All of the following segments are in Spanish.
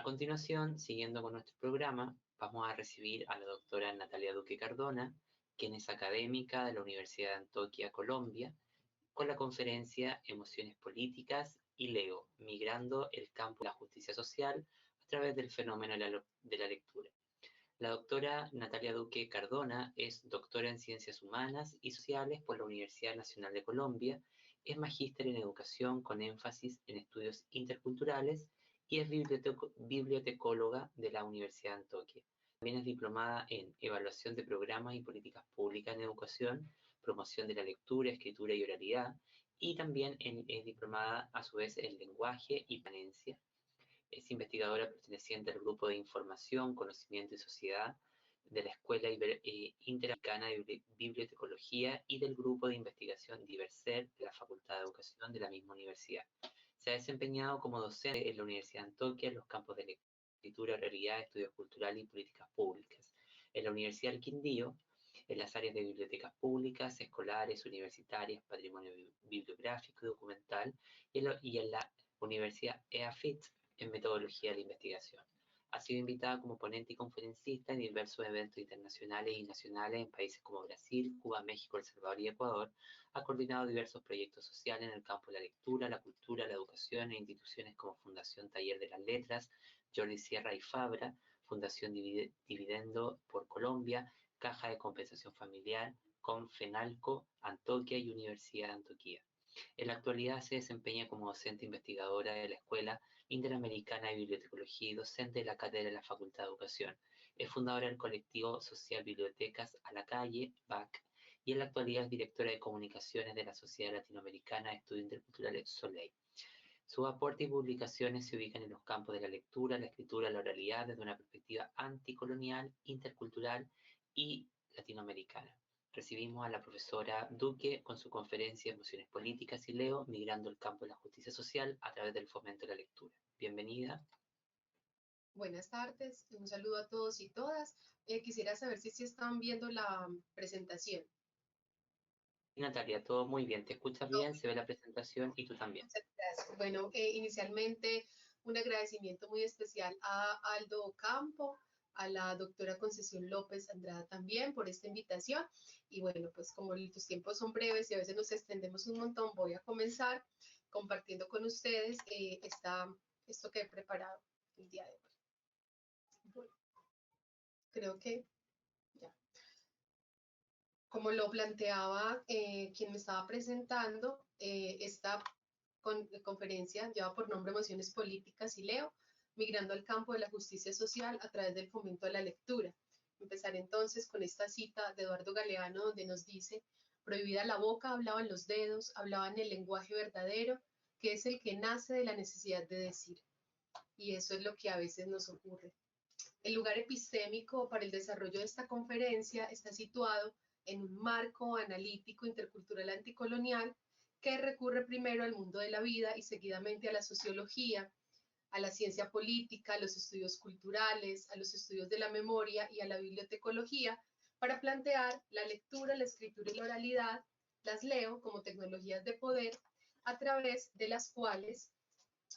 continuación, siguiendo con nuestro programa, vamos a recibir a la doctora Natalia Duque Cardona, quien es académica de la Universidad de Antioquia, Colombia, con la conferencia Emociones Políticas y Leo, migrando el campo de la justicia social a través del fenómeno de la lectura. La doctora Natalia Duque Cardona es doctora en Ciencias Humanas y Sociales por la Universidad Nacional de Colombia, es magíster en Educación con énfasis en estudios interculturales y es bibliotecóloga de la Universidad de Antioquia. También es diplomada en Evaluación de Programas y Políticas Públicas en Educación, Promoción de la Lectura, Escritura y Oralidad, y también es diplomada a su vez en Lenguaje y Permanencia. Es investigadora perteneciente al Grupo de Información, Conocimiento y Sociedad de la Escuela Interamericana de Bibliotecología y del Grupo de Investigación Diverser de la Facultad de Educación de la misma universidad. Se ha desempeñado como docente en la Universidad de Antioquia en los campos de escritura, oralidad, estudios culturales y políticas públicas. En la Universidad del Quindío, en las áreas de bibliotecas públicas, escolares, universitarias, patrimonio bibliográfico y documental, y en la Universidad EAFIT, en metodología de la investigación. Ha sido invitada como ponente y conferencista en diversos eventos internacionales y nacionales en países como Brasil, Cuba, México, El Salvador y Ecuador. Ha coordinado diversos proyectos sociales en el campo de la lectura, la cultura, la educación en instituciones como Fundación Taller de las Letras, Jordi Sierra y Fabra, Fundación Dividendo por Colombia, Caja de Compensación Familiar, Confenalco, Antioquia y Universidad de Antioquia. En la actualidad se desempeña como docente investigadora de la Escuela Interamericana de Bibliotecología y docente de la Cátedra de la Facultad de Educación. Es fundadora del colectivo social Bibliotecas a la Calle, BAC, y en la actualidad es directora de comunicaciones de la Sociedad Latinoamericana de Estudios Interculturales, SOLEI. Sus aportes y publicaciones se ubican en los campos de la lectura, la escritura, la oralidad, desde una perspectiva anticolonial, intercultural y latinoamericana. Recibimos a la profesora Duque con su conferencia Emociones Políticas y Leo, migrando el campo de la justicia social a través del fomento de la lectura. Bienvenida. Buenas tardes, un saludo a todos y todas. Quisiera saber si están viendo la presentación. Natalia, todo muy bien, te escuchas bien, se ve la presentación y tú también. Muchas gracias. Bueno, inicialmente un agradecimiento muy especial a Aldo Ocampo, a la doctora Concesión López Andrada también por esta invitación. Y bueno, pues como los tiempos son breves y a veces nos extendemos un montón, voy a comenzar compartiendo con ustedes esto que he preparado el día de hoy. Bueno, creo que ya. Como lo planteaba quien me estaba presentando, esta conferencia lleva por nombre Emociones Políticas y Leo, migrando al campo de la justicia social a través del fomento de la lectura. Empezaré entonces con esta cita de Eduardo Galeano, donde nos dice: prohibida la boca, hablaban los dedos, hablaban el lenguaje verdadero, que es el que nace de la necesidad de decir. Y eso es lo que a veces nos ocurre. El lugar epistémico para el desarrollo de esta conferencia está situado en un marco analítico intercultural anticolonial que recurre primero al mundo de la vida y seguidamente a la sociología, a la ciencia política, a los estudios culturales, a los estudios de la memoria y a la bibliotecología para plantear la lectura, la escritura y la oralidad, las leo como tecnologías de poder, a través de las cuales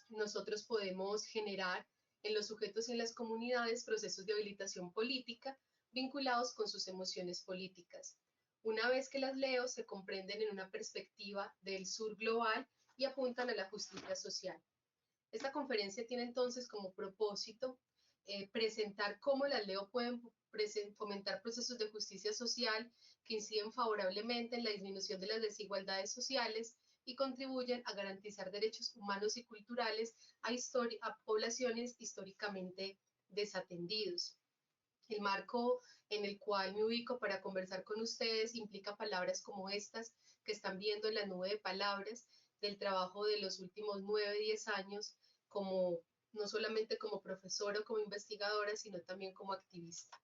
nosotros podemos generar en los sujetos y en las comunidades procesos de habilitación política vinculados con sus emociones políticas. Una vez que las leo, se comprenden en una perspectiva del sur global y apuntan a la justicia social. Esta conferencia tiene entonces como propósito presentar cómo las leo pueden fomentar procesos de justicia social que inciden favorablemente en la disminución de las desigualdades sociales y contribuyen a garantizar derechos humanos y culturales a poblaciones históricamente desatendidos. El marco en el cual me ubico para conversar con ustedes implica palabras como estas que están viendo en la nube de palabras del trabajo de los últimos 9-10 años, como, no solamente como profesora o como investigadora, sino también como activista.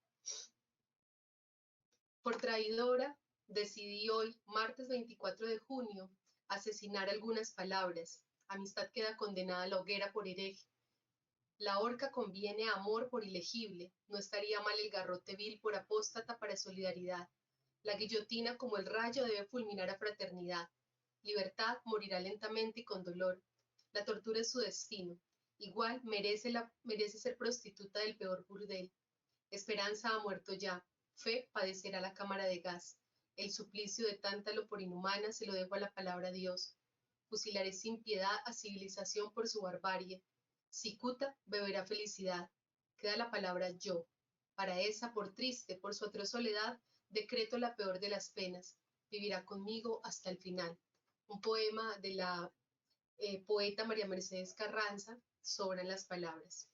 Por traidora, decidí hoy, martes 24 de junio, asesinar algunas palabras. Amistad queda condenada a la hoguera por hereje. La horca conviene a amor por ilegible. No estaría mal el garrote vil por apóstata para solidaridad. La guillotina como el rayo debe fulminar a fraternidad. Libertad morirá lentamente y con dolor. La tortura es su destino. Igual merece ser prostituta del peor burdel. Esperanza ha muerto ya, fe padecerá la cámara de gas. El suplicio de tanta locura inhumana se lo dejo a la palabra Dios. Fusilaré sin piedad a civilización por su barbarie. Cicuta beberá felicidad. Queda la palabra yo. Para esa, por triste, por su atroz soledad, decreto la peor de las penas. Vivirá conmigo hasta el final. Un poema de la poeta María Mercedes Carranza, sobran las palabras.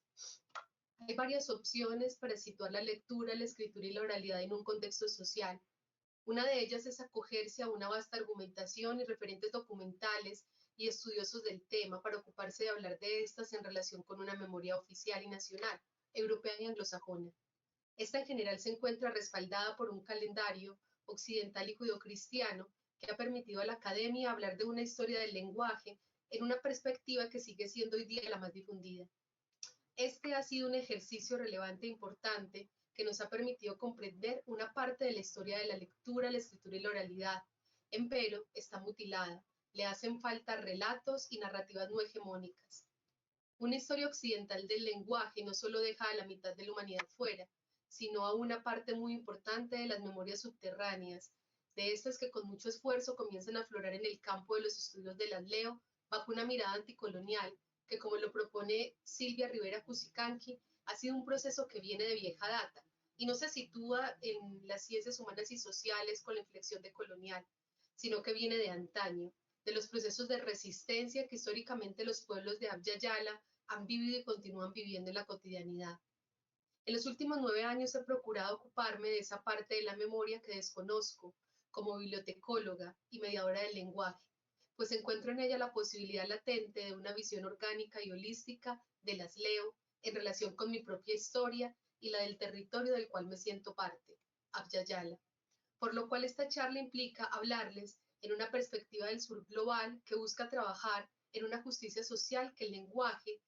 Hay varias opciones para situar la lectura, la escritura y la oralidad en un contexto social. Una de ellas es acogerse a una vasta argumentación y referentes documentales y estudiosos del tema para ocuparse de hablar de estas en relación con una memoria oficial y nacional, europea y anglosajona. Esta en general se encuentra respaldada por un calendario occidental y judeocristiano que ha permitido a la academia hablar de una historia del lenguaje en una perspectiva que sigue siendo hoy día la más difundida. Este ha sido un ejercicio relevante e importante que nos ha permitido comprender una parte de la historia de la lectura, la escritura y la oralidad. Empero, está mutilada, le hacen falta relatos y narrativas no hegemónicas. Una historia occidental del lenguaje no solo deja a la mitad de la humanidad fuera, sino a una parte muy importante de las memorias subterráneas, de estas que con mucho esfuerzo comienzan a aflorar en el campo de los estudios de las Leo, bajo una mirada anticolonial, que como lo propone Silvia Rivera Cusicanqui, ha sido un proceso que viene de vieja data, y no se sitúa en las ciencias humanas y sociales con la inflexión de colonial, sino que viene de antaño, de los procesos de resistencia que históricamente los pueblos de Abya Yala han vivido y continúan viviendo en la cotidianidad. En los últimos 9 años he procurado ocuparme de esa parte de la memoria que desconozco, como bibliotecóloga y mediadora del lenguaje, pues encuentro en ella la posibilidad latente de una visión orgánica y holística de las Leo en relación con mi propia historia y la del territorio del cual me siento parte, Abya Yala. Por lo cual esta charla implica hablarles en una perspectiva del sur global que busca trabajar en una justicia social que el lenguaje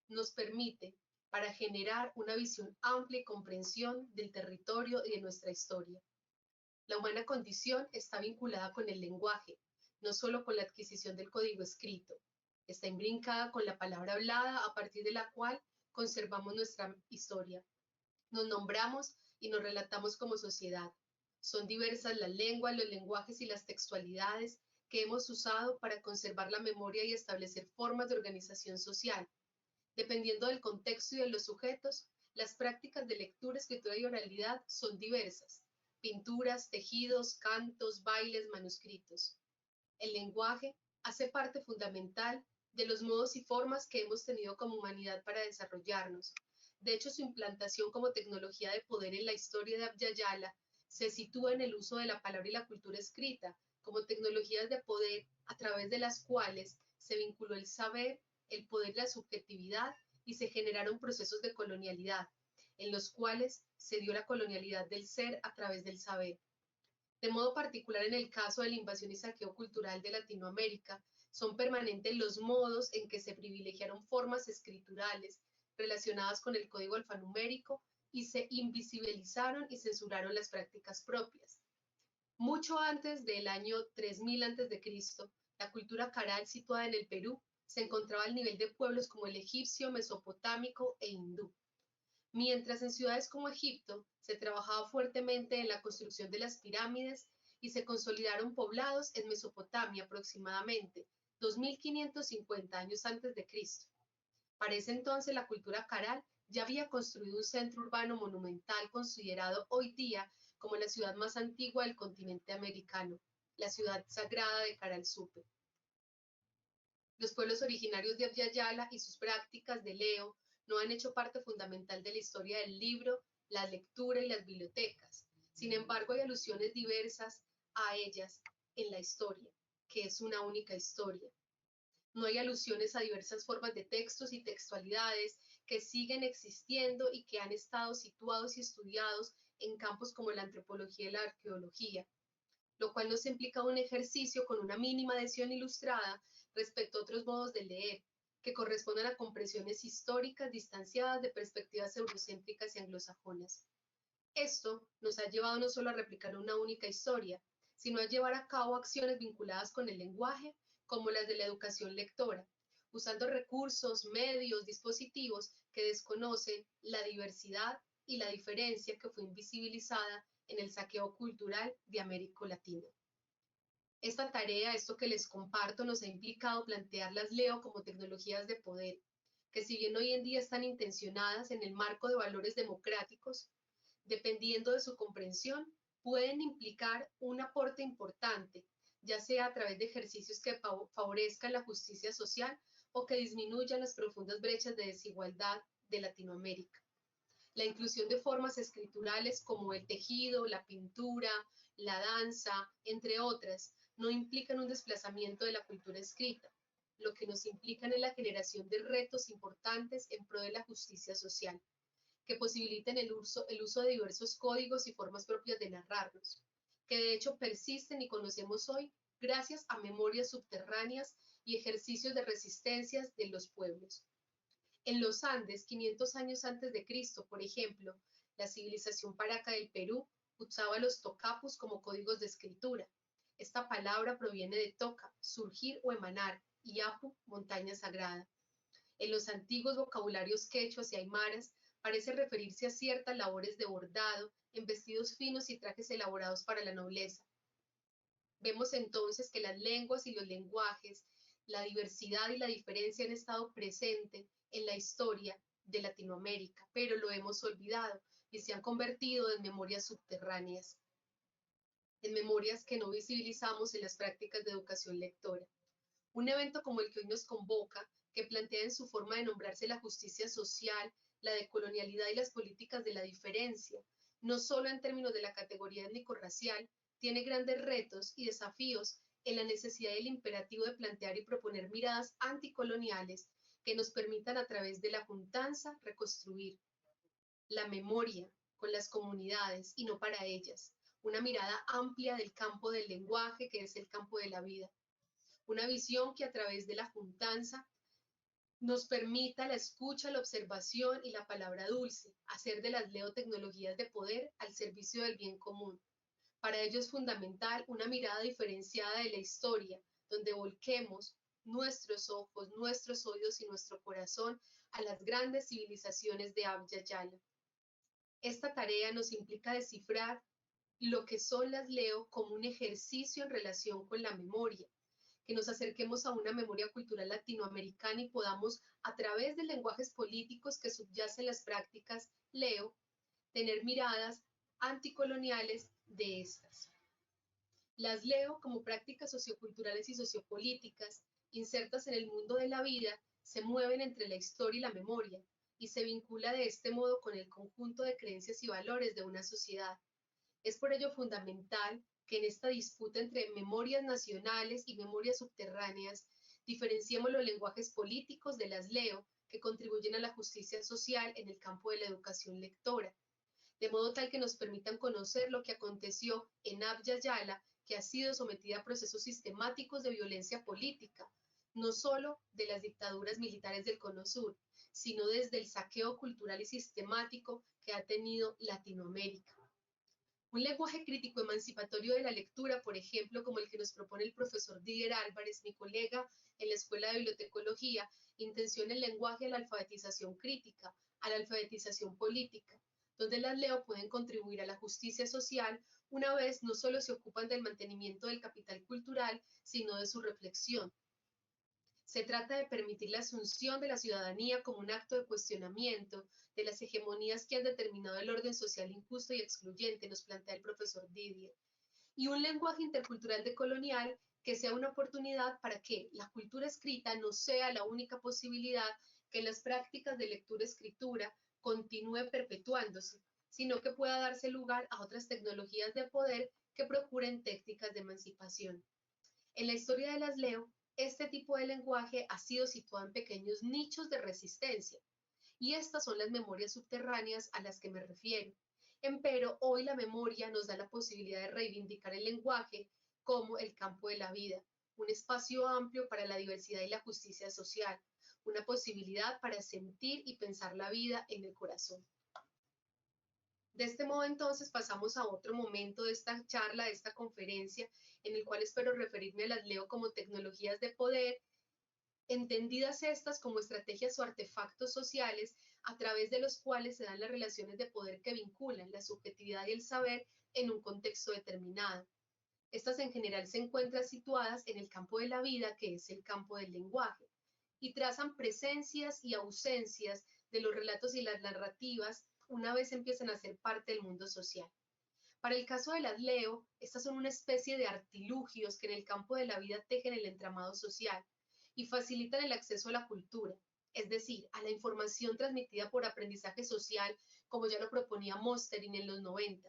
nos permite para generar una visión amplia y comprensión del territorio y de nuestra historia. La humana condición está vinculada con el lenguaje, no solo con la adquisición del código escrito. Está imbrincada con la palabra hablada a partir de la cual conservamos nuestra historia. Nos nombramos y nos relatamos como sociedad. Son diversas las lenguas, los lenguajes y las textualidades que hemos usado para conservar la memoria y establecer formas de organización social. Dependiendo del contexto y de los sujetos, las prácticas de lectura, escritura y oralidad son diversas. Pinturas, tejidos, cantos, bailes, manuscritos. El lenguaje hace parte fundamental de los modos y formas que hemos tenido como humanidad para desarrollarnos. De hecho, su implantación como tecnología de poder en la historia de Abya Yala se sitúa en el uso de la palabra y la cultura escrita como tecnologías de poder a través de las cuales se vinculó el saber, el poder y la subjetividad y se generaron procesos de colonialidad, en los cuales se dio la colonialidad del ser a través del saber. De modo particular en el caso de la invasión y saqueo cultural de Latinoamérica, son permanentes los modos en que se privilegiaron formas escriturales relacionadas con el código alfanumérico y se invisibilizaron y censuraron las prácticas propias. Mucho antes del año 3000 a.C., la cultura caral situada en el Perú se encontraba al nivel de pueblos como el egipcio, mesopotámico e hindú. Mientras en ciudades como Egipto se trabajaba fuertemente en la construcción de las pirámides y se consolidaron poblados en Mesopotamia aproximadamente 2550 años antes de Cristo. Para ese entonces la cultura caral ya había construido un centro urbano monumental considerado hoy día como la ciudad más antigua del continente americano, la ciudad sagrada de Caral Supe. Los pueblos originarios de Abya Yala y sus prácticas de Leo no han hecho parte fundamental de la historia del libro, la lectura y las bibliotecas. Sin embargo, hay alusiones diversas a ellas en la historia, que es una única historia. No hay alusiones a diversas formas de textos y textualidades que siguen existiendo y que han estado situados y estudiados en campos como la antropología y la arqueología, lo cual nos implica un ejercicio con una mínima adhesión ilustrada respecto a otros modos de leer, que corresponden a comprensiones históricas distanciadas de perspectivas eurocéntricas y anglosajonas. Esto nos ha llevado no solo a replicar una única historia, sino a llevar a cabo acciones vinculadas con el lenguaje, como las de la educación lectora, usando recursos, medios, dispositivos que desconocen la diversidad y la diferencia que fue invisibilizada en el saqueo cultural de América Latina. Esta tarea, esto que les comparto, nos ha implicado plantear las LEO como tecnologías de poder, que si bien hoy en día están intencionadas en el marco de valores democráticos, dependiendo de su comprensión, pueden implicar un aporte importante, ya sea a través de ejercicios que favorezcan la justicia social o que disminuyan las profundas brechas de desigualdad de Latinoamérica. La inclusión de formas escriturales como el tejido, la pintura, la danza, entre otras, no implican un desplazamiento de la cultura escrita, lo que nos implican es la generación de retos importantes en pro de la justicia social, que posibiliten el uso de diversos códigos y formas propias de narrarnos, que de hecho persisten y conocemos hoy gracias a memorias subterráneas y ejercicios de resistencias de los pueblos. En los Andes, 500 años antes de Cristo, por ejemplo, la civilización paraca del Perú usaba los tocapus como códigos de escritura. Esta palabra proviene de toca, surgir o emanar, y apu, montaña sagrada. En los antiguos vocabularios quechuas y aymaras parece referirse a ciertas labores de bordado en vestidos finos y trajes elaborados para la nobleza. Vemos entonces que las lenguas y los lenguajes, la diversidad y la diferencia han estado presentes en la historia de Latinoamérica, pero lo hemos olvidado y se han convertido en memorias subterráneas, en memorias que no visibilizamos en las prácticas de educación lectora. Un evento como el que hoy nos convoca, que plantea en su forma de nombrarse la justicia social, la decolonialidad y las políticas de la diferencia, no solo en términos de la categoría étnico-racial, tiene grandes retos y desafíos en la necesidad y el imperativo de plantear y proponer miradas anticoloniales que nos permitan a través de la juntanza reconstruir la memoria con las comunidades y no para ellas, una mirada amplia del campo del lenguaje que es el campo de la vida, una visión que a través de la juntanza nos permita la escucha, la observación y la palabra dulce, hacer de las leotecnologías de poder al servicio del bien común. Para ello es fundamental una mirada diferenciada de la historia, donde volquemos nuestros ojos, nuestros oídos y nuestro corazón a las grandes civilizaciones de Abya Yala. Esta tarea nos implica descifrar lo que son las leo como un ejercicio en relación con la memoria, que nos acerquemos a una memoria cultural latinoamericana y podamos, a través de lenguajes políticos que subyacen las prácticas leo, tener miradas anticoloniales de estas. Las leo como prácticas socioculturales y sociopolíticas, insertas en el mundo de la vida, se mueven entre la historia y la memoria, y se vincula de este modo con el conjunto de creencias y valores de una sociedad. Es por ello fundamental que en esta disputa entre memorias nacionales y memorias subterráneas diferenciemos los lenguajes políticos de las leo que contribuyen a la justicia social en el campo de la educación lectora, de modo tal que nos permitan conocer lo que aconteció en Abya Yala, que ha sido sometida a procesos sistemáticos de violencia política, no solo de las dictaduras militares del Cono Sur, sino desde el saqueo cultural y sistemático que ha tenido Latinoamérica. Un lenguaje crítico emancipatorio de la lectura, por ejemplo, como el que nos propone el profesor Didier Álvarez, mi colega en la Escuela de Bibliotecología, intenciona el lenguaje a la alfabetización crítica, a la alfabetización política, donde las leo pueden contribuir a la justicia social una vez no solo se ocupan del mantenimiento del capital cultural, sino de su reflexión. Se trata de permitir la asunción de la ciudadanía como un acto de cuestionamiento de las hegemonías que han determinado el orden social injusto y excluyente, nos plantea el profesor Didier, y un lenguaje intercultural decolonial que sea una oportunidad para que la cultura escrita no sea la única posibilidad que en las prácticas de lectura-escritura continúe perpetuándose, sino que pueda darse lugar a otras tecnologías de poder que procuren técnicas de emancipación. En la historia de las leo, este tipo de lenguaje ha sido situado en pequeños nichos de resistencia, y estas son las memorias subterráneas a las que me refiero. Empero, hoy la memoria nos da la posibilidad de reivindicar el lenguaje como el campo de la vida, un espacio amplio para la diversidad y la justicia social, una posibilidad para sentir y pensar la vida en el corazón. De este modo, entonces, pasamos a otro momento de esta charla, de esta conferencia, en el cual espero referirme a las leo como tecnologías de poder entendidas estas como estrategias o artefactos sociales a través de los cuales se dan las relaciones de poder que vinculan la subjetividad y el saber en un contexto determinado. Estas en general se encuentran situadas en el campo de la vida, que es el campo del lenguaje, y trazan presencias y ausencias de los relatos y las narrativas una vez empiezan a ser parte del mundo social. Para el caso de las Leo, estas son una especie de artilugios que en el campo de la vida tejen el entramado social y facilitan el acceso a la cultura, es decir, a la información transmitida por aprendizaje social, como ya lo proponía Mosterin en los 90.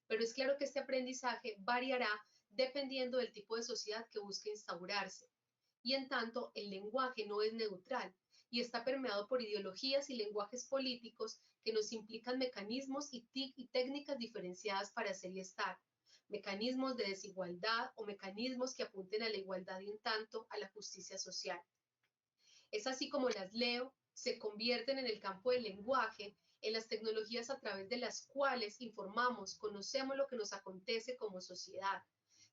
Pero es claro que este aprendizaje variará dependiendo del tipo de sociedad que busque instaurarse. Y en tanto, el lenguaje no es neutral y está permeado por ideologías y lenguajes políticos que nos implican mecanismos y técnicas diferenciadas para hacer y estar, mecanismos de desigualdad o mecanismos que apunten a la igualdad y en tanto a la justicia social. Es así como las Leo se convierten en el campo del lenguaje, en las tecnologías a través de las cuales informamos, conocemos lo que nos acontece como sociedad,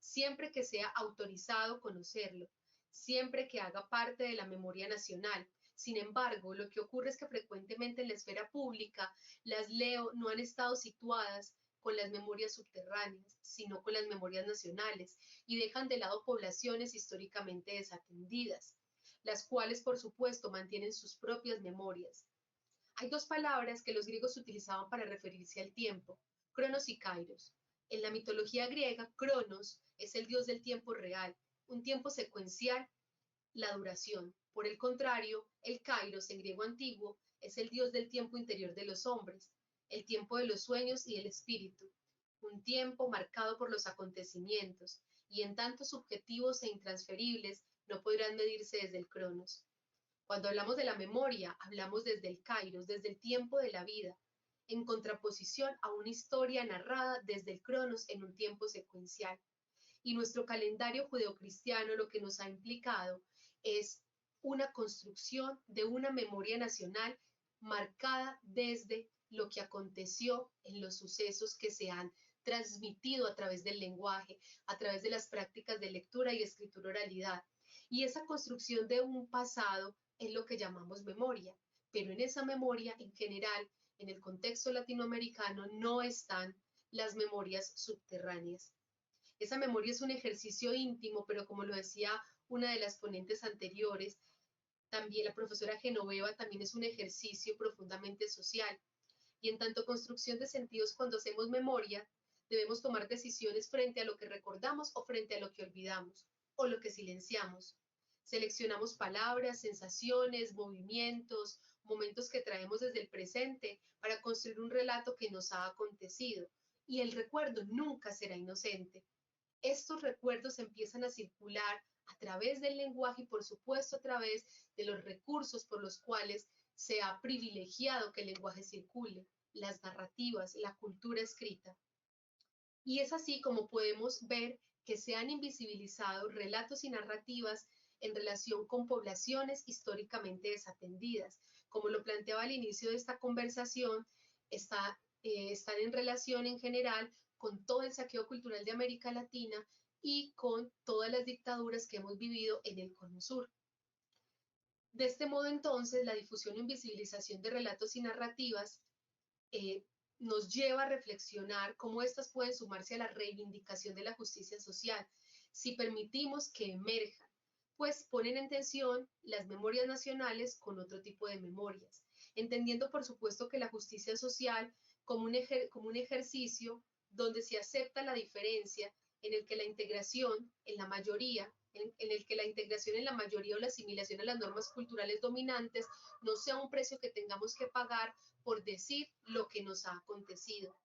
siempre que sea autorizado conocerlo, siempre que haga parte de la memoria nacional. Sin embargo, lo que ocurre es que frecuentemente en la esfera pública, las Leo no han estado situadas con las memorias subterráneas, sino con las memorias nacionales, y dejan de lado poblaciones históricamente desatendidas, las cuales por supuesto mantienen sus propias memorias. Hay dos palabras que los griegos utilizaban para referirse al tiempo, cronos y kairos. En la mitología griega, cronos es el dios del tiempo real, un tiempo secuencial, la duración. Por el contrario, el kairos en griego antiguo es el dios del tiempo interior de los hombres, el tiempo de los sueños y el espíritu, un tiempo marcado por los acontecimientos, y en tanto subjetivos e intransferibles no podrán medirse desde el cronos. Cuando hablamos de la memoria, hablamos desde el kairos, desde el tiempo de la vida, en contraposición a una historia narrada desde el cronos en un tiempo secuencial. Y nuestro calendario judeocristiano lo que nos ha implicado es una construcción de una memoria nacional marcada desde lo que aconteció en los sucesos que se han transmitido a través del lenguaje, a través de las prácticas de lectura y escritura oralidad. Y esa construcción de un pasado es lo que llamamos memoria, pero en esa memoria en general, en el contexto latinoamericano, no están las memorias subterráneas. Esa memoria es un ejercicio íntimo, pero como lo decía una de las ponentes anteriores, también la profesora Genoveva, también es un ejercicio profundamente social. Y en tanto construcción de sentidos, cuando hacemos memoria, debemos tomar decisiones frente a lo que recordamos o frente a lo que olvidamos o lo que silenciamos. Seleccionamos palabras, sensaciones, movimientos, momentos que traemos desde el presente para construir un relato que nos ha acontecido. Y el recuerdo nunca será inocente. Estos recuerdos empiezan a circular a través del lenguaje y por supuesto a través de los recursos por los cuales se ha privilegiado que el lenguaje circule, las narrativas, la cultura escrita. Y es así como podemos ver que se han invisibilizado relatos y narrativas en relación con poblaciones históricamente desatendidas. Como lo planteaba al inicio de esta conversación, están en relación en general con todo el saqueo cultural de América Latina y con todas las dictaduras que hemos vivido en el Cono Sur. De este modo, entonces, la difusión e invisibilización de relatos y narrativas nos lleva a reflexionar cómo estas pueden sumarse a la reivindicación de la justicia social, si permitimos que emerjan, pues ponen en tensión las memorias nacionales con otro tipo de memorias, entendiendo por supuesto que la justicia social como un ejercicio donde se acepta la diferencia, en el que la integración en la mayoría, en el que la integración en la mayoría o la asimilación a las normas culturales dominantes no sea un precio que tengamos que pagar por decir lo que nos ha acontecido.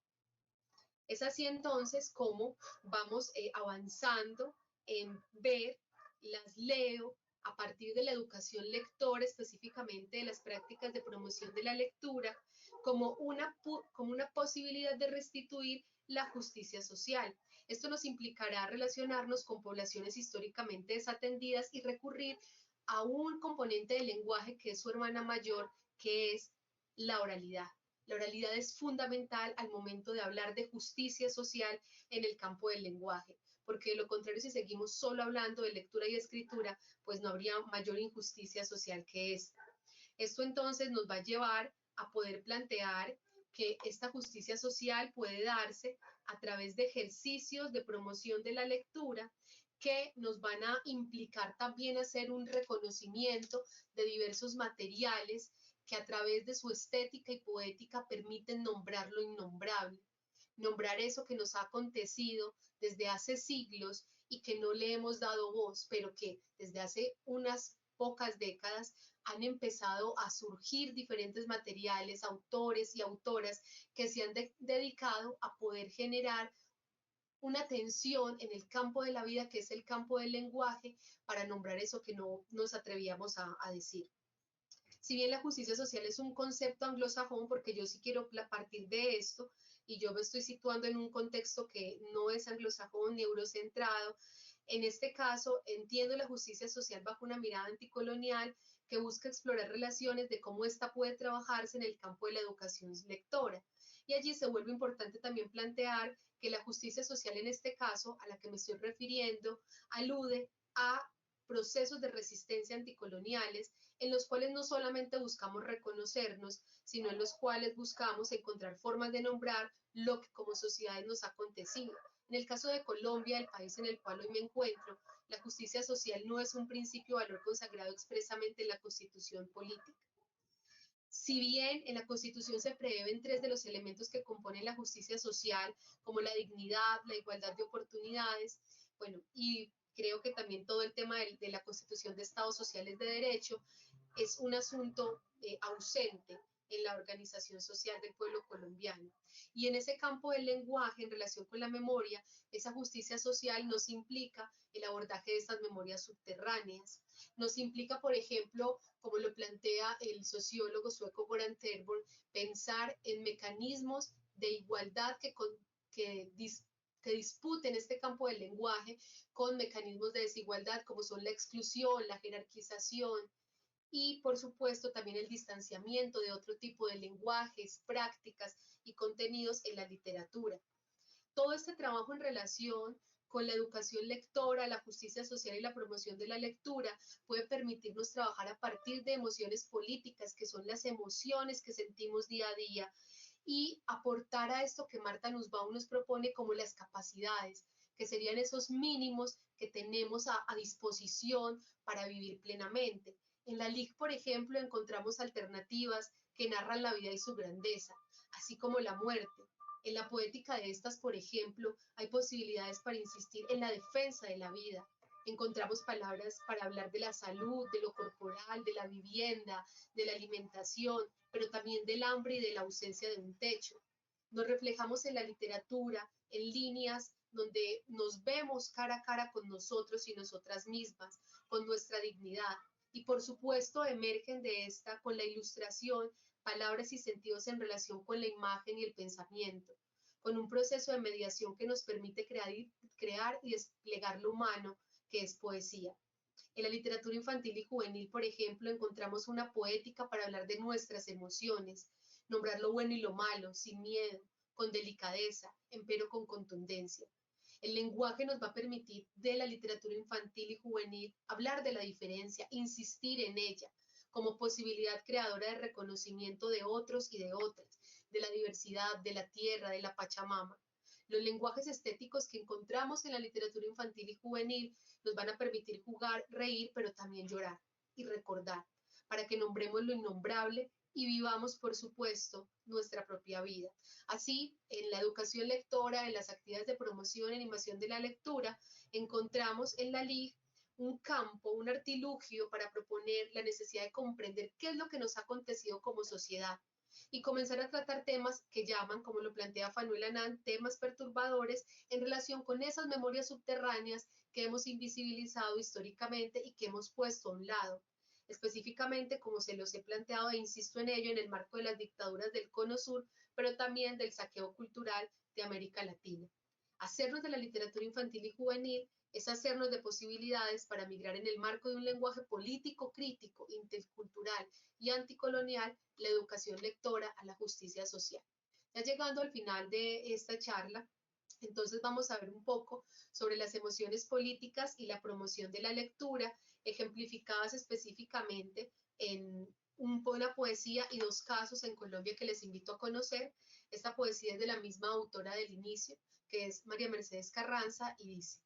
Es así entonces como vamos avanzando en ver las Leo a partir de la educación lectora, específicamente de las prácticas de promoción de la lectura, como una posibilidad de restituir la justicia social. Esto nos implicará relacionarnos con poblaciones históricamente desatendidas y recurrir a un componente del lenguaje que es su hermana mayor, que es la oralidad. La oralidad es fundamental al momento de hablar de justicia social en el campo del lenguaje, porque de lo contrario, si seguimos solo hablando de lectura y escritura, pues no habría mayor injusticia social que esta. Esto entonces nos va a llevar a poder plantear que esta justicia social puede darse a través de ejercicios de promoción de la lectura que nos van a implicar también hacer un reconocimiento de diversos materiales que a través de su estética y poética permiten nombrar lo innombrable, nombrar eso que nos ha acontecido desde hace siglos y que no le hemos dado voz, pero que desde hace unas pocas décadas han empezado a surgir diferentes materiales, autores y autoras que se han dedicado a poder generar una tensión en el campo de la vida, que es el campo del lenguaje, para nombrar eso que no nos atrevíamos a decir. Si bien la justicia social es un concepto anglosajón, porque yo sí quiero partir de esto, y yo me estoy situando en un contexto que no es anglosajón ni eurocentrado, en este caso entiendo la justicia social bajo una mirada anticolonial que busca explorar relaciones de cómo ésta puede trabajarse en el campo de la educación lectora. Y allí se vuelve importante también plantear que la justicia social en este caso, a la que me estoy refiriendo, alude a procesos de resistencia anticoloniales en los cuales no solamente buscamos reconocernos, sino en los cuales buscamos encontrar formas de nombrar lo que como sociedades nos ha acontecido. En el caso de Colombia, el país en el cual hoy me encuentro, la justicia social no es un principio o valor consagrado expresamente en la Constitución política. Si bien en la Constitución se prevén tres de los elementos que componen la justicia social, como la dignidad, la igualdad de oportunidades, bueno, y creo que también todo el tema de la Constitución de Estados Sociales de Derecho es un asunto ausente en la organización social del pueblo colombiano. Y en ese campo del lenguaje, en relación con la memoria, esa justicia social nos implica el abordaje de estas memorias subterráneas. Nos implica, por ejemplo, como lo plantea el sociólogo sueco Goran Terborn, pensar en mecanismos de igualdad que disputen este campo del lenguaje con mecanismos de desigualdad como son la exclusión, la jerarquización, y por supuesto también el distanciamiento de otro tipo de lenguajes, prácticas y contenidos en la literatura. Todo este trabajo en relación con la educación lectora, la justicia social y la promoción de la lectura puede permitirnos trabajar a partir de emociones políticas, que son las emociones que sentimos día a día, y aportar a esto que Marta Nussbaum nos propone como las capacidades, que serían esos mínimos que tenemos a disposición para vivir plenamente. En la LIC, por ejemplo, encontramos alternativas que narran la vida y su grandeza, así como la muerte. En la poética de estas, por ejemplo, hay posibilidades para insistir en la defensa de la vida. Encontramos palabras para hablar de la salud, de lo corporal, de la vivienda, de la alimentación, pero también del hambre y de la ausencia de un techo. Nos reflejamos en la literatura, en líneas donde nos vemos cara a cara con nosotros y nosotras mismas, con nuestra dignidad. Y por supuesto emergen de esta con la ilustración palabras y sentidos en relación con la imagen y el pensamiento, con un proceso de mediación que nos permite crear y desplegar lo humano, que es poesía. En la literatura infantil y juvenil, por ejemplo, encontramos una poética para hablar de nuestras emociones, nombrar lo bueno y lo malo, sin miedo, con delicadeza, empero con contundencia. El lenguaje nos va a permitir de la literatura infantil y juvenil hablar de la diferencia, insistir en ella como posibilidad creadora de reconocimiento de otros y de otras, de la diversidad, de la tierra, de la Pachamama. Los lenguajes estéticos que encontramos en la literatura infantil y juvenil nos van a permitir jugar, reír, pero también llorar y recordar, para que nombremos lo innombrable y vivamos, por supuesto, nuestra propia vida. Así, en la educación lectora, en las actividades de promoción y animación de la lectura, encontramos en la LIG un campo, un artilugio para proponer la necesidad de comprender qué es lo que nos ha acontecido como sociedad y comenzar a tratar temas que llaman, como lo plantea Fanuel Anand, temas perturbadores en relación con esas memorias subterráneas que hemos invisibilizado históricamente y que hemos puesto a un lado, específicamente como se los he planteado e insisto en ello en el marco de las dictaduras del Cono Sur, pero también del saqueo cultural de América Latina. Hacernos de la literatura infantil y juvenil es hacernos de posibilidades para migrar en el marco de un lenguaje político, crítico, intercultural y anticolonial, la educación lectora a la justicia social. Ya llegando al final de esta charla, Entonces vamos a ver un poco sobre las emociones políticas y la promoción de la lectura, ejemplificadas específicamente en una poesía y dos casos en Colombia que les invito a conocer. Esta poesía es de la misma autora del inicio, que es María Mercedes Carranza, y dice: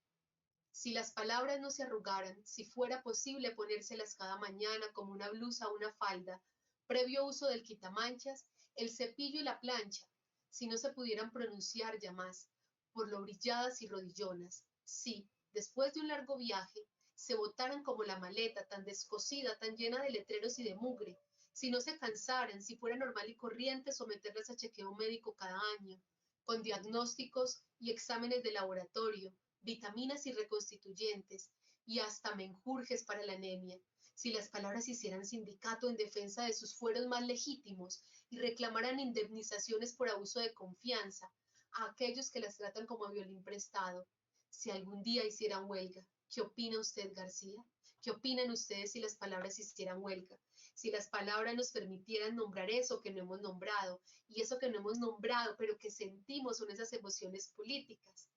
si las palabras no se arrugaran, si fuera posible ponérselas cada mañana como una blusa o una falda, previo uso del quitamanchas, el cepillo y la plancha, si no se pudieran pronunciar ya más, por lo brilladas y rodillonas, si, después de un largo viaje, se botaran como la maleta, tan descosida, tan llena de letreros y de mugre, si no se cansaran, si fuera normal y corriente someterlas a chequeo médico cada año, con diagnósticos y exámenes de laboratorio, vitaminas y reconstituyentes, y hasta menjurjes para la anemia, si las palabras hicieran sindicato en defensa de sus fueros más legítimos y reclamaran indemnizaciones por abuso de confianza a aquellos que las tratan como a violín prestado, si algún día hicieran huelga. ¿Qué opina usted, García? ¿Qué opinan ustedes si las palabras hicieran huelga? Si las palabras nos permitieran nombrar eso que no hemos nombrado, y eso que no hemos nombrado, pero que sentimos son esas emociones políticas.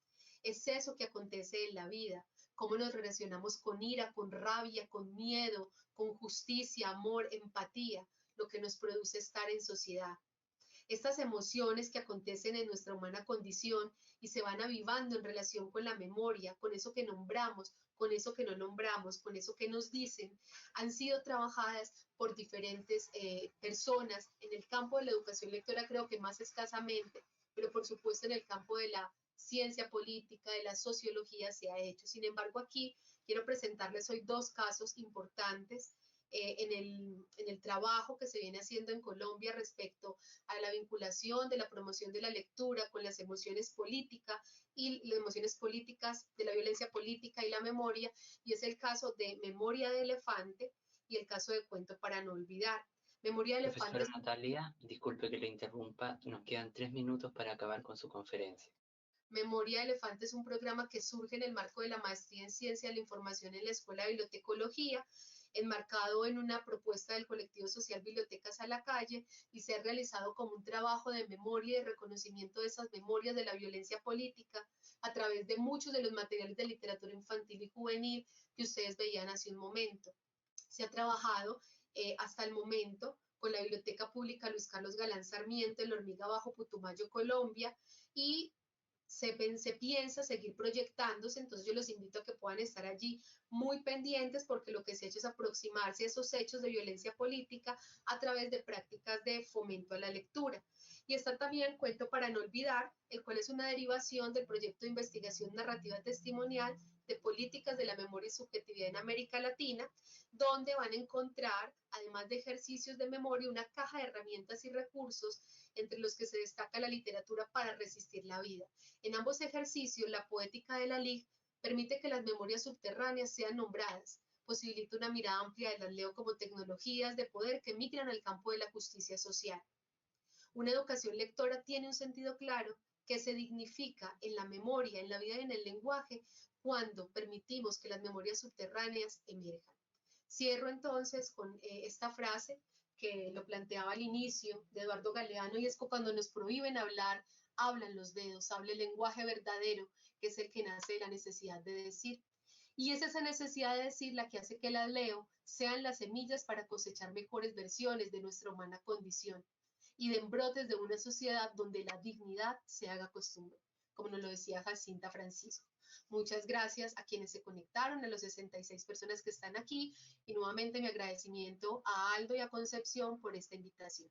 Es eso que acontece en la vida, cómo nos relacionamos con ira, con rabia, con miedo, con justicia, amor, empatía, lo que nos produce estar en sociedad. Estas emociones que acontecen en nuestra humana condición y se van avivando en relación con la memoria, con eso que nombramos, con eso que no nombramos, con eso que nos dicen, han sido trabajadas por diferentes personas. En el campo de la educación lectora creo que más escasamente, pero por supuesto en el campo de la ciencia política, de la sociología se ha hecho. Sin embargo, aquí quiero presentarles hoy dos casos importantes en el trabajo que se viene haciendo en Colombia respecto a la vinculación de la promoción de la lectura con las emociones políticas y las emociones políticas de la violencia política y la memoria, y es el caso de Memoria de Elefante y el caso de Cuento para no olvidar. Memoria de Elefante Profesora es... Natalia, disculpe que le interrumpa, nos quedan 3 minutos para acabar con su conferencia. Memoria de Elefante es un programa que surge en el marco de la Maestría en Ciencia de la Información en la Escuela de Bibliotecología, enmarcado en una propuesta del colectivo social Bibliotecas a la Calle, y se ha realizado como un trabajo de memoria y de reconocimiento de esas memorias de la violencia política a través de muchos de los materiales de literatura infantil y juvenil que ustedes veían hace un momento. Se ha trabajado hasta el momento con la Biblioteca Pública Luis Carlos Galán Sarmiento en La Hormiga Bajo, Putumayo, Colombia, y se piensa seguir proyectándose. Entonces yo los invito a que puedan estar allí muy pendientes, porque lo que se ha hecho es aproximarse a esos hechos de violencia política a través de prácticas de fomento a la lectura. Y está también Cuento para no olvidar, el cual es una derivación del proyecto de investigación narrativa testimonial de políticas de la memoria y subjetividad en América Latina, donde van a encontrar, además de ejercicios de memoria, una caja de herramientas y recursos entre los que se destaca la literatura para resistir la vida. En ambos ejercicios, la poética de la LIG permite que las memorias subterráneas sean nombradas, posibilita una mirada amplia de las leo como tecnologías de poder que migran al campo de la justicia social. Una educación lectora tiene un sentido claro que se dignifica en la memoria, en la vida y en el lenguaje cuando permitimos que las memorias subterráneas emerjan. Cierro entonces con esta frase que lo planteaba al inicio de Eduardo Galeano, y es que cuando nos prohíben hablar, hablan los dedos, habla el lenguaje verdadero, que es el que nace de la necesidad de decir. Y es esa necesidad de decir la que hace que las leo sean las semillas para cosechar mejores versiones de nuestra humana condición y de embrotes de una sociedad donde la dignidad se haga costumbre, como nos lo decía Jacinta Francisco. Muchas gracias a quienes se conectaron, a los 66 personas que están aquí, y nuevamente mi agradecimiento a Aldo y a Concepción por esta invitación.